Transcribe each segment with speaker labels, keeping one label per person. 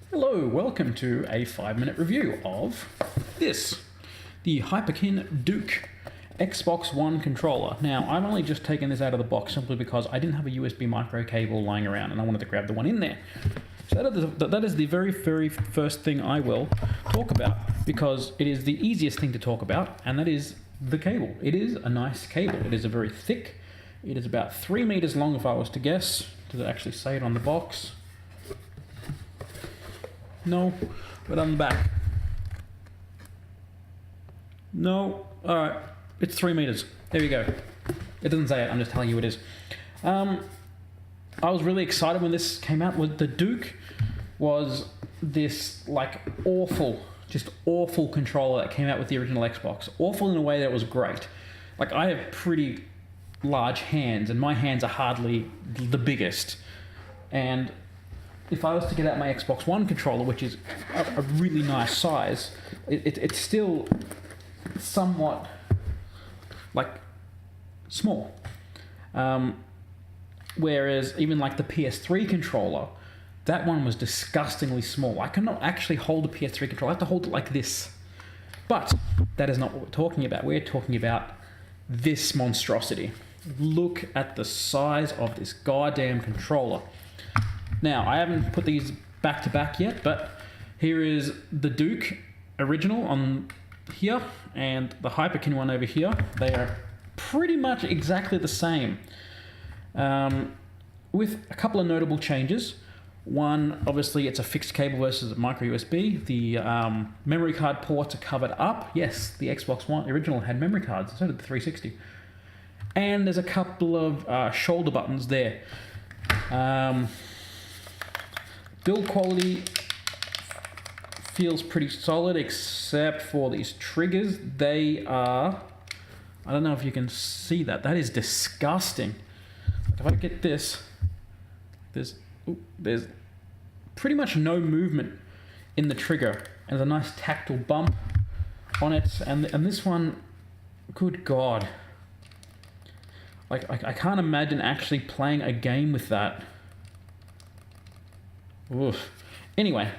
Speaker 1: Hello, welcome to a 5-minute review of this, the Hyperkin Duke Xbox One controller. Now, I've only just taken this out of the box simply because I didn't have a USB micro cable lying around and I wanted to grab the one in there. So that is the very first thing I will talk about because it is the easiest thing to talk about, and that is the cable. It is a nice cable. It is a very thick. It is about 3 meters long if I was to guess. Does it actually say it on the box? No, but on the back. No, alright, it's 3 meters. There we go. It doesn't say it, I'm just telling you it is. I was really excited when this came out. The Duke was this like awful controller that came out with the original Xbox. Awful in a way that was great. Like, I have pretty large hands and my hands are hardly the biggest. And if I was to get out my Xbox One controller, which is a really nice size, it's still somewhat like small. Whereas even like the PS3 controller, that one was disgustingly small. I cannot actually hold a PS3 controller. I have to hold it like this. But that is not what we're talking about. We're talking about this monstrosity. Look at the size of this goddamn controller. Now, I haven't put these back to back yet, but here is the Duke original on here and the Hyperkin one over here. They are pretty much exactly the same, with a couple of notable changes. One, obviously, it's a fixed cable versus a micro USB. The memory card ports are covered up. Yes, the Xbox One original had memory cards, so did the 360. And there's a couple of shoulder buttons there. Build quality feels pretty solid, except for these triggers. They are, I don't know if you can see that. That is disgusting. If I get this, there's pretty much no movement in the trigger. And there's a nice tactile bump on it. And this one, good God. Like, I can't imagine actually playing a game with that. Oof. Anyway,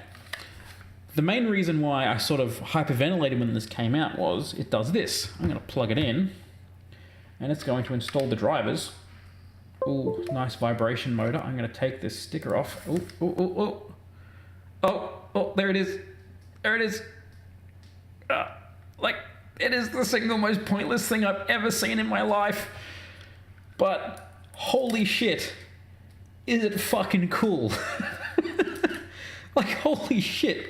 Speaker 1: the main reason why I sort of hyperventilated when this came out was it does this. I'm going to plug it in, and it's going to install the drivers. Ooh, nice vibration motor. I'm going to take this sticker off. Oh, there it is. There it is. Like, it is the single most pointless thing I've ever seen in my life. But, holy shit, is it fucking cool. Like, holy shit,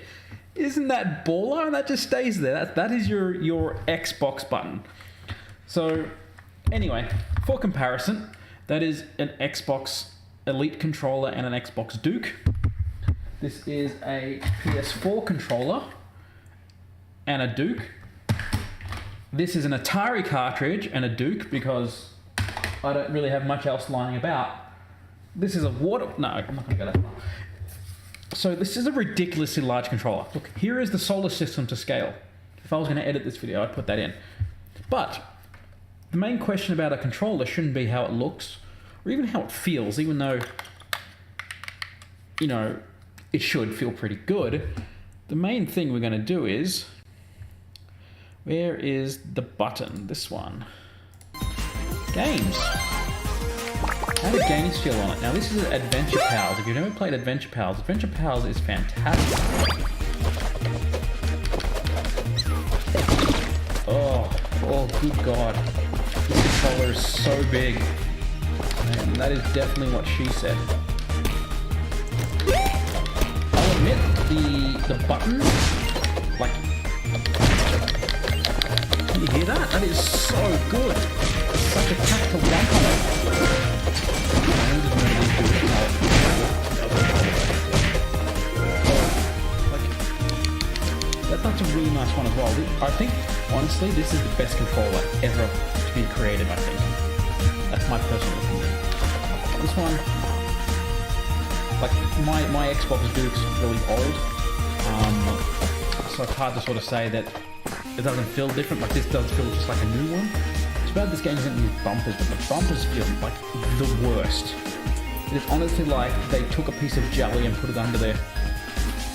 Speaker 1: isn't that baller? And that just stays there. That is your Xbox button. So, anyway, for comparison, that is an Xbox Elite controller and an Xbox Duke. This is a PS4 controller and a Duke. This is an Atari cartridge and a Duke because I don't really have much else lying about. This is a water... No, I'm not going to go that far. So this is a ridiculously large controller. Look, here is the solar system to scale. If I was going to edit this video, I'd put that in. But the main question about a controller shouldn't be how it looks or even how it feels, even though, you know, it should feel pretty good. The main thing we're going to do is... Where is the button? This one. Games. How do games feel on it? Now, this is Adventure Pals. If you've never played Adventure Pals is fantastic. Oh, good God. This controller is so big. And that is definitely what she said. I'll admit, the buttons, like... Can you hear that? That is so good. It's such a tactile bump on it. That's a really nice one as well. I think, honestly, this is the best controller ever to be created, I think. That's my personal opinion. This one, like, my Xbox Duke's really old, so it's hard to sort of say that it doesn't feel different. Like, this does feel just like a new one. It's bad this game isn't new bumpers, but the bumpers feel like the worst. It is honestly like they took a piece of jelly and put it under there.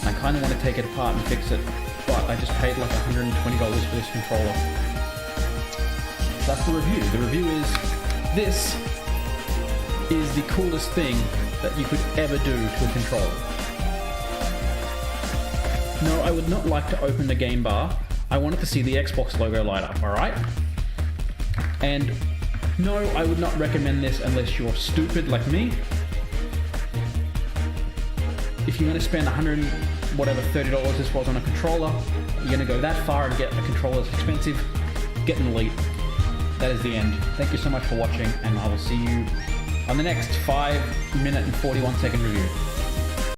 Speaker 1: I kind of want to take it apart and fix it, but I just paid like $120 for this controller. That's the review. The review is, this is the coolest thing that you could ever do to a controller. No, I would not like to open the game bar. I wanted to see the Xbox logo light up, alright? And no, I would not recommend this unless you're stupid like me. If you're going to spend $30 this was on a controller, you're going to go that far and get a controller that's expensive, get an Elite. That is the end. Thank you so much for watching, and I will see you on the next 5 minute and 41 second review.